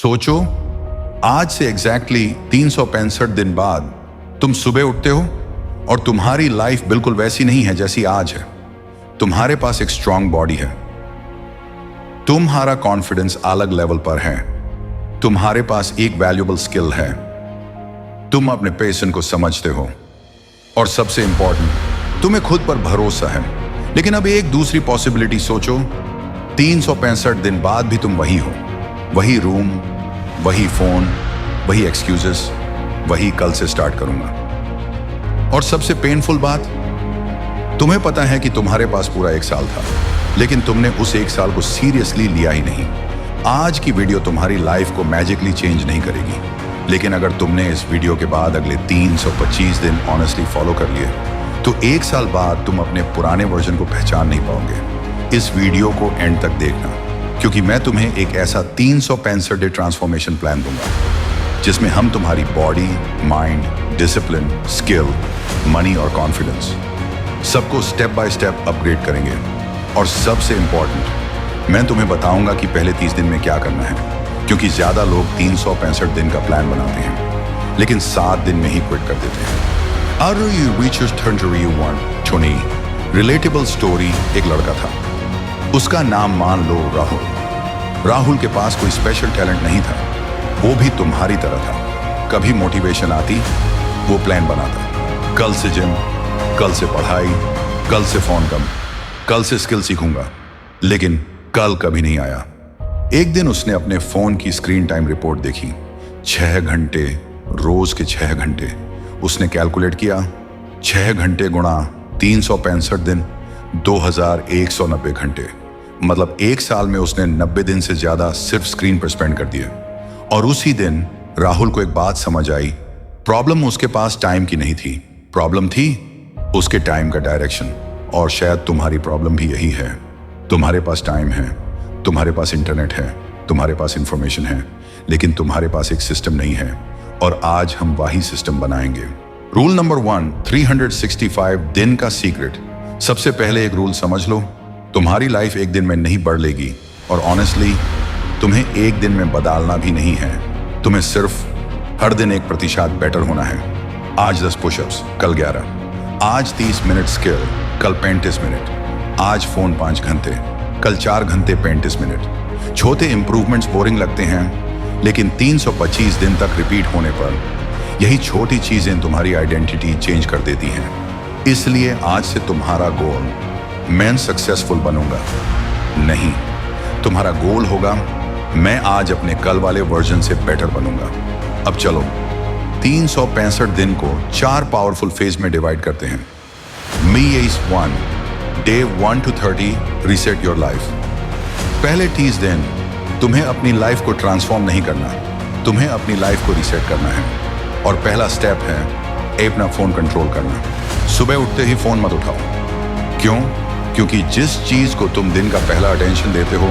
सोचो, आज से एग्जैक्टली 365 दिन बाद तुम सुबह उठते हो और तुम्हारी लाइफ बिल्कुल वैसी नहीं है जैसी आज है। तुम्हारे पास एक स्ट्रांग बॉडी है, तुम्हारा कॉन्फिडेंस अलग लेवल पर है, तुम्हारे पास एक वैल्यूएबल स्किल है, तुम अपने पेशेंट को समझते हो और सबसे इंपॉर्टेंट तुम्हें खुद पर भरोसा है। लेकिन अब एक दूसरी पॉसिबिलिटी सोचो, 365 दिन बाद भी तुम वही हो, वही रूम, वही फोन, वही एक्सक्यूजेस, वही कल से स्टार्ट करूंगा। और सबसे पेनफुल बात, तुम्हें पता है कि तुम्हारे पास पूरा 1 साल था, लेकिन तुमने उस 1 साल को सीरियसली लिया ही नहीं। आज की वीडियो तुम्हारी लाइफ को मैजिकली चेंज नहीं करेगी, लेकिन अगर तुमने इस वीडियो के बाद अगले 325 दिन ऑनेस्टली फॉलो कर लिए, तो 1 साल बाद तुम अपने पुराने वर्जन को पहचान नहीं पाओगे। इस वीडियो को एंड तक देखना, क्योंकि मैं तुम्हें एक ऐसा 365 डे ट्रांसफॉर्मेशन प्लान दूंगा जिसमें हम तुम्हारी body, mind, discipline, skill, money और कॉन्फिडेंस सबको स्टेप बाय स्टेप अपग्रेड करेंगे। और सबसे इंपॉर्टेंट, मैं तुम्हें बताऊंगा कि पहले 30 दिन में क्या करना है, क्योंकि ज्यादा लोग 365 दिन का प्लान बनाते हैं लेकिन 7 दिन में ही क्विट कर देते हैं। How do you reach your trajectory you want? Tony, relatable story। एक लड़का था, उसका नाम मान लो राहुल। राहुल के पास कोई स्पेशल टैलेंट नहीं था, वो भी तुम्हारी तरह था। कभी मोटिवेशन आती, वो प्लान बनाता, कल से जिम, कल से पढ़ाई, कल से फोन कम, कल से स्किल सीखूंगा, लेकिन कल कभी नहीं आया। एक दिन उसने अपने फोन की स्क्रीन टाइम रिपोर्ट देखी, 6 घंटे, रोज के 6 घंटे। उसने कैलकुलेट किया, 6 घंटे गुणा 365 दिन, 2190 घंटे। मतलब 1 साल में उसने 90 दिन से ज्यादा सिर्फ स्क्रीन पर स्पेंड कर दिए। और उसी दिन राहुल को एक बात समझ आई, प्रॉब्लम उसके पास टाइम की नहीं थी, प्रॉब्लम थी उसके टाइम का डायरेक्शन। और शायद तुम्हारी प्रॉब्लम भी यही है, तुम्हारे पास टाइम है, तुम्हारे पास इंटरनेट है, तुम्हारे पास इंफॉर्मेशन है, लेकिन तुम्हारे पास एक सिस्टम नहीं है। और आज हम वही सिस्टम बनाएंगे। रूल नंबर 1, 365 दिन का सीक्रेट। सबसे पहले एक रूल समझ लो, तुम्हारी लाइफ एक दिन में नहीं बढ़ेगी, और ऑनेस्टली तुम्हें एक दिन में बदलना भी नहीं है। तुम्हें सिर्फ हर दिन 1% बेटर होना है। आज 10 पुशअप्स, कल 11, आज 30 मिनट स्किल, कल 35 मिनट, आज फोन 5 घंटे, कल 4 घंटे 35 मिनट। छोटे इंप्रूवमेंट्स बोरिंग लगते हैं, लेकिन 325 दिन तक रिपीट होने पर यही छोटी चीजें तुम्हारी आइडेंटिटी चेंज कर देती हैं। इसलिए आज से तुम्हारा गोल, मैं सक्सेसफुल बनूंगा नहीं, तुम्हारा गोल होगा, मैं आज अपने कल वाले वर्जन से बेटर बनूंगा। अब चलो 365 दिन को 4 पावरफुल फेज में डिवाइड करते हैं। Me 1, Day 1 to 30, reset your life. पहले 30 दिन तुम्हें अपनी लाइफ को ट्रांसफॉर्म नहीं करना, तुम्हें अपनी लाइफ को रीसेट करना है। और पहला स्टेप है अपना फोन कंट्रोल करना। सुबह उठते ही फोन मत उठाओ। क्यों? क्योंकि जिस चीज को तुम दिन का पहला अटेंशन देते हो,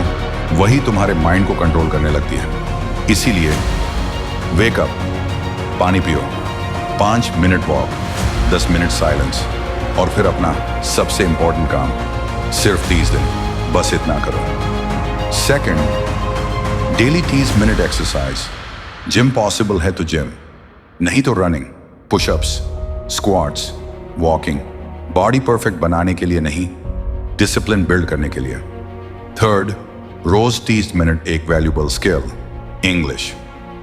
वही तुम्हारे माइंड को कंट्रोल करने लगती है। इसीलिए वेक अप, पानी पियो, 5 मिनट वॉक, 10 मिनट साइलेंस, और फिर अपना सबसे इंपॉर्टेंट काम, सिर्फ 30 दिन, बस इतना करो। Second, daily 30 minute exercise. Gym possible है तो जिम, नहीं तो running, pushups, squats, walking. Body perfect बनाने के लिए नहीं, डिसिप्लिन बिल्ड करने के लिए। थर्ड, रोज 30 मिनट एक valuable skill, English,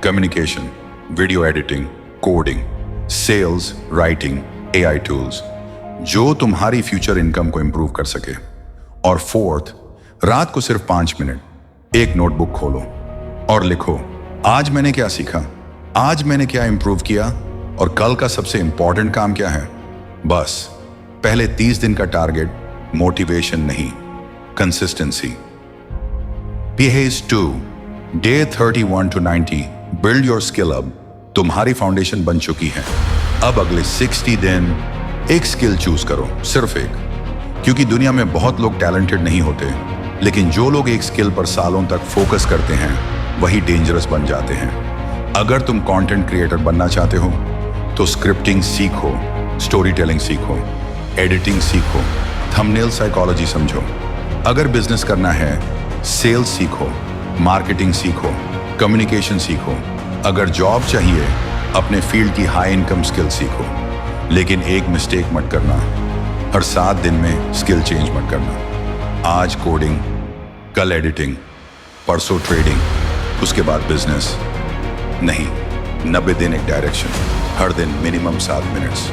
communication, video editing, coding, sales, writing, AI tools, जो तुम्हारी फ्यूचर इनकम को इंप्रूव कर सके। और फोर्थ, रात को सिर्फ 5 मिनट एक नोटबुक खोलो और लिखो, आज मैंने क्या सीखा, आज मैंने क्या इंप्रूव किया, और कल का सबसे इंपॉर्टेंट काम क्या है। बस पहले 30 दिन का टारगेट, मोटिवेशन नहीं, consistency. Phase 2, Day 31 to 90, build your skill. अब तुम्हारी फाउंडेशन बन चुकी है। अब अगले 60 दिन एक स्किल चूज करो, सिर्फ एक। क्योंकि दुनिया में बहुत लोग टैलेंटेड नहीं होते, लेकिन जो लोग एक स्किल पर सालों तक फोकस करते हैं, वही डेंजरस बन जाते हैं। अगर तुम कंटेंट क्रिएटर बनना चाहते हो, तो स्क्रिप्टिंग सीखो, स्टोरी टेलिंग सीखो, एडिटिंग सीखो, थंबनेल साइकोलॉजी समझो। अगर बिजनेस करना है, सेल्स सीखो, मार्केटिंग सीखो, कम्युनिकेशन सीखो। अगर जॉब चाहिए, अपने फील्ड की हाई इनकम स्किल सीखो। लेकिन एक मिस्टेक मत करना, हर 7 दिन में स्किल चेंज मत करना। आज कोडिंग, कल एडिटिंग, परसों ट्रेडिंग, उसके बाद बिजनेस नहीं। 90 दिन एक डायरेक्शन, हर दिन मिनिमम 7 मिनट्स,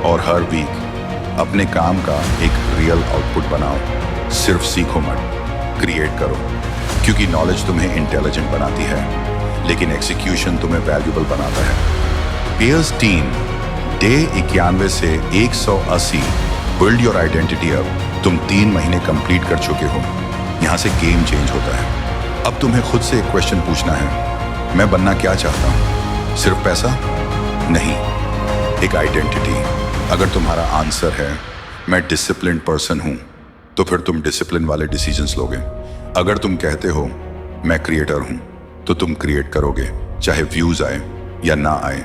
और हर वीक अपने काम का एक रियल आउटपुट बनाओ। सिर्फ सीखो मत, क्रिएट करो। क्योंकि नॉलेज तुम्हें इंटेलिजेंट बनाती है, लेकिन एग्जीक्यूशन तुम्हें वैल्यूबल बनाता है। पियर्स टीम डे 91 से 180 बिल्ड योर आइडेंटिटी। अब तुम 3 महीने कंप्लीट कर चुके हो। यहां से गेम चेंज होता है। अब तुम्हें खुद से एक क्वेश्चन पूछना है, मैं बनना क्या चाहता हूं? सिर्फ पैसा नहीं, एक आइडेंटिटी। अगर तुम्हारा आंसर है मैं डिसिप्लिन्ड पर्सन हूं, तो फिर तुम डिसिप्लिन वाले डिसीजंस लोगे। अगर तुम कहते हो मैं क्रिएटर हूं, तो तुम क्रिएट करोगे, चाहे व्यूज आए या ना आए।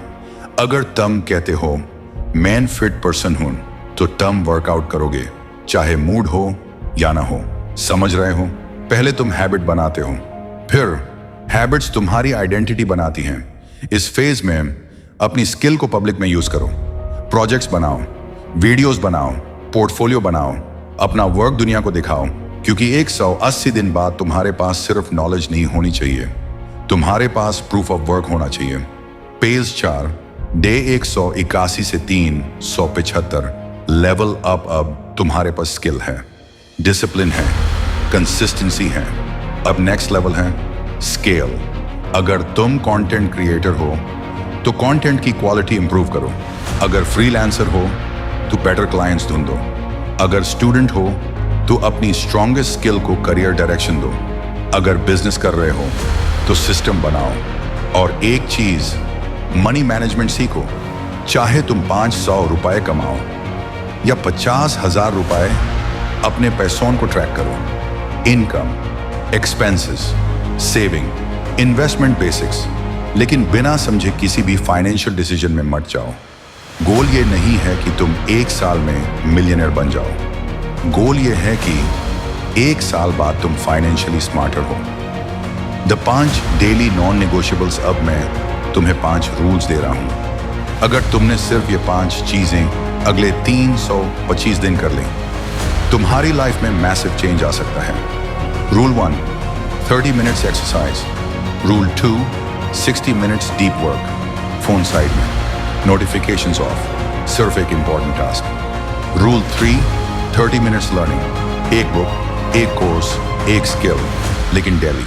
अगर तुम कहते हो मैं फिट पर्सन हूं, तो तुम वर्कआउट करोगे, चाहे मूड हो या ना हो। समझ रहे हो? पहले तुम हैबिट बनाते हो, फिर हैबिट्स तुम्हारी आइडेंटिटी बनाती हैं। इस फेज में अपनी स्किल को पब्लिक में यूज करो। प्रोजेक्ट्स बनाओ, वीडियोस बनाओ, पोर्टफोलियो बनाओ, अपना वर्क दुनिया को दिखाओ। क्योंकि 180 दिन बाद तुम्हारे पास सिर्फ नॉलेज नहीं होनी चाहिए, तुम्हारे पास प्रूफ ऑफ वर्क होना चाहिए। पेज 4 डे 181 से 375 लेवल अप। अब तुम्हारे पास स्किल है, डिसिप्लिन है, कंसिस्टेंसी है। अब नेक्स्ट लेवल है स्केल। अगर तुम कंटेंट क्रिएटर हो, तो कंटेंट की क्वालिटी इंप्रूव करो। अगर फ्रीलांसर हो, तो बेटर क्लाइंट्स ढूंढो। अगर स्टूडेंट हो, तो अपनी स्ट्रॉन्गेस्ट स्किल को करियर डायरेक्शन दो। अगर बिजनेस कर रहे हो, तो सिस्टम बनाओ। और एक चीज, मनी मैनेजमेंट सीखो। चाहे तुम 500 रुपए कमाओ या 50,000 रुपए, अपने पैसों को ट्रैक करो। Income, expenses, saving, investment basics. लेकिन बिना समझे किसी भी फाइनेंशियल डिसीजन में मत जाओ। गोल ये नहीं है कि तुम 1 साल में मिलियनर बन जाओ। गोल ये है कि 1 साल बाद तुम फाइनेंशियली स्मार्टर हो। The 5 daily non negotiables. अब मैं तुम्हें 5 रूल्स दे रहा हूं। अगर तुमने सिर्फ ये 5 चीजें अगले 325 दिन कर ली, तुम्हारी लाइफ में मैसिव चेंज आ सकता है। Rule 1 30 minutes exercise. Rule 2 60 minutes deep work. Phone side में, नोटिफिकेशंस ऑफ, सिर्फ एक important task. Rule 3 30 minutes learning. एक बुक, एक कोर्स, एक स्किल, लेकिन daily.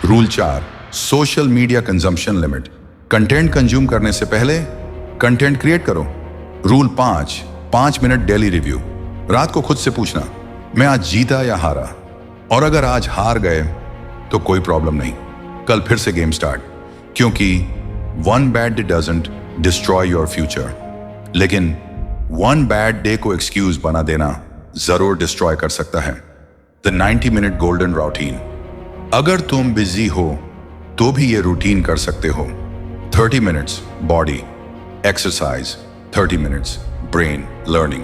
Rule 4 social media consumption limit. Content consume करने से पहले कंटेंट क्रिएट करो। Rule 5 minute daily review. रात को खुद से पूछना, मैं आज जीता या हारा? और अगर आज हार गए तो कोई प्रॉब्लम नहीं, कल फिर से गेम स्टार्ट। क्योंकि one bad day doesn't destroy your future, लेकिन वन बैड डे को एक्सक्यूज बना देना जरूर डिस्ट्रॉय कर सकता है। The 90 minute golden routine. अगर तुम बिजी हो तो भी ये रूटीन कर सकते हो। 30 minutes body exercise, 30 minutes brain learning,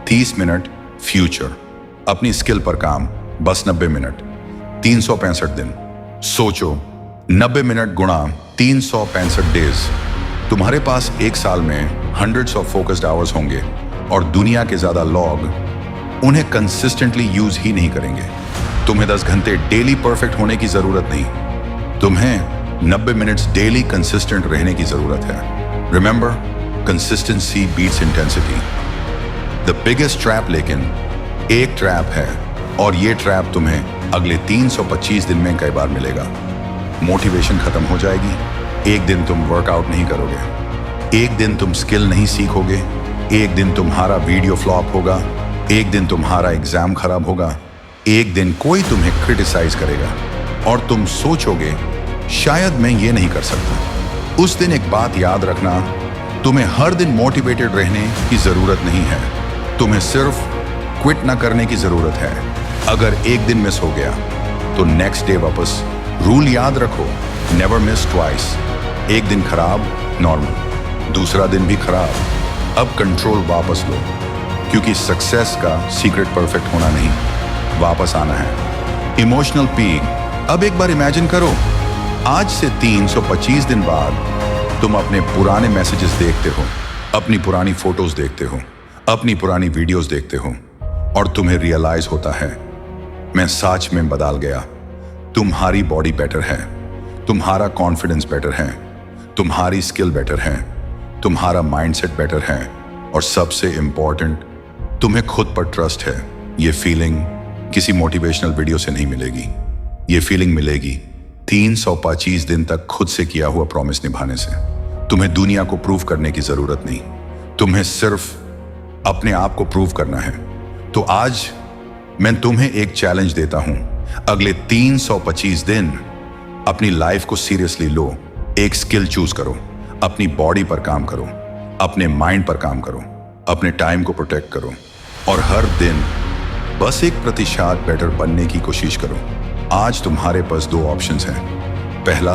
30 minute future अपनी स्किल पर काम, बस 90 मिनट, 365 दिन। सोचो, 90 मिनट गुणा 365 डेज। तुम्हारे पास 1 साल में हंड्रेड्स ऑफ फोकस्ड आवर्स होंगे, और दुनिया के ज्यादा लोग उन्हें कंसिस्टेंटली यूज ही नहीं करेंगे। तुम्हें 10 घंटे डेली परफेक्ट होने की जरूरत नहीं, तुम्हें 90 मिनट्स डेली कंसिस्टेंट रहने की जरूरत है। Remember, consistency beats intensity. The biggest trap लेकिन एक ट्रैप है, और ये ट्रैप तुम्हें अगले 325 दिन में कई बार मिलेगा। मोटिवेशन खत्म हो जाएगी, एक दिन तुम वर्कआउट नहीं करोगे, एक दिन तुम स्किल नहीं सीखोगे, एक दिन तुम्हारा वीडियो फ्लॉप होगा, एक दिन तुम्हारा एग्जाम खराब होगा, एक दिन कोई तुम्हें क्रिटिसाइज करेगा और तुम सोचोगे शायद मैं ये नहीं कर सकता। उस दिन एक बात याद रखना, तुम्हें हर दिन मोटिवेटेड रहने की जरूरत नहीं है, तुम्हें सिर्फ क्विट ना करने की जरूरत है। अगर एक दिन मिस हो गया तो नेक्स्ट डे वापस। रूल याद रखो, नेवर मिस ट्वाइस। एक दिन खराब नॉर्मल, दूसरा दिन भी खराब, अब कंट्रोल वापस लो, क्योंकि सक्सेस का सीक्रेट परफेक्ट होना नहीं, वापस आना है। Emotional peak. अब एक बार इमेजिन करो, आज से 325 दिन बाद तुम अपने पुराने मैसेजेस देखते हो, अपनी पुरानी फोटोज देखते हो, अपनी पुरानी वीडियोस देखते हो और तुम्हें रियलाइज होता है मैं सच में बदल गया। तुम्हारी बॉडी बेटर है, तुम्हारा कॉन्फिडेंस बेटर है, तुम्हारी स्किल बेटर है, तुम्हारा माइंडसेट बेटर है और सबसे इंपॉर्टेंट तुम्हें खुद पर ट्रस्ट है। ये फीलिंग किसी मोटिवेशनल वीडियो से नहीं मिलेगी, ये फीलिंग मिलेगी 325 दिन तक खुद से किया हुआ प्रॉमिस निभाने से। तुम्हें दुनिया को प्रूव करने की जरूरत नहीं, तुम्हें सिर्फ अपने आप को प्रूव करना है। तो आज मैं तुम्हें एक चैलेंज देता हूं, अगले 325 दिन अपनी लाइफ को सीरियसली लो। एक स्किल चूज करो, अपनी बॉडी पर काम करो, अपने माइंड पर काम करो, अपने टाइम को प्रोटेक्ट करो और हर दिन बस 1% बेटर बनने की कोशिश करो। आज तुम्हारे पास 2 ऑप्शंस हैं। पहला,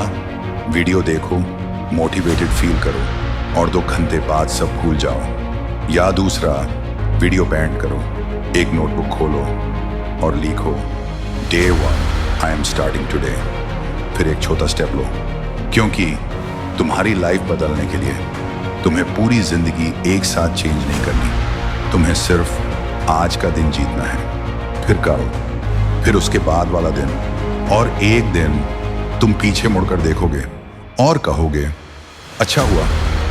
वीडियो देखो, मोटिवेटेड फील करो और 2 घंटे बाद सब भूल जाओ। या दूसरा, वीडियो बैंड करो, एक नोटबुक खोलो और लिखो Day 1 I am starting today. फिर एक छोटा स्टेप लो, क्योंकि तुम्हारी लाइफ बदलने के लिए तुम्हें पूरी जिंदगी एक साथ चेंज नहीं करनी, तुम्हें सिर्फ आज का दिन जीतना है, फिर कल, फिर उसके बाद वाला दिन, और एक दिन तुम पीछे मुड़कर देखोगे और कहोगे अच्छा हुआ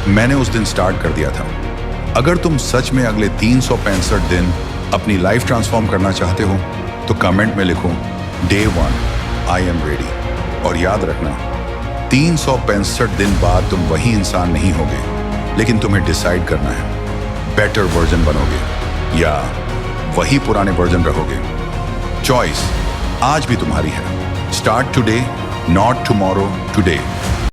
मैंने उस दिन स्टार्ट कर दिया था। अगर तुम सच में अगले 365 दिन अपनी लाइफ ट्रांसफॉर्म करना चाहते हो तो कमेंट में लिखो Day 1 आई एम रेडी। और याद रखना 365 दिन बाद तुम वही इंसान नहीं होगे, लेकिन तुम्हें डिसाइड करना है बेटर वर्जन बनोगे या वही पुराने वर्जन रहोगे। चॉइस आज भी तुम्हारी है। Start today, not tomorrow, today.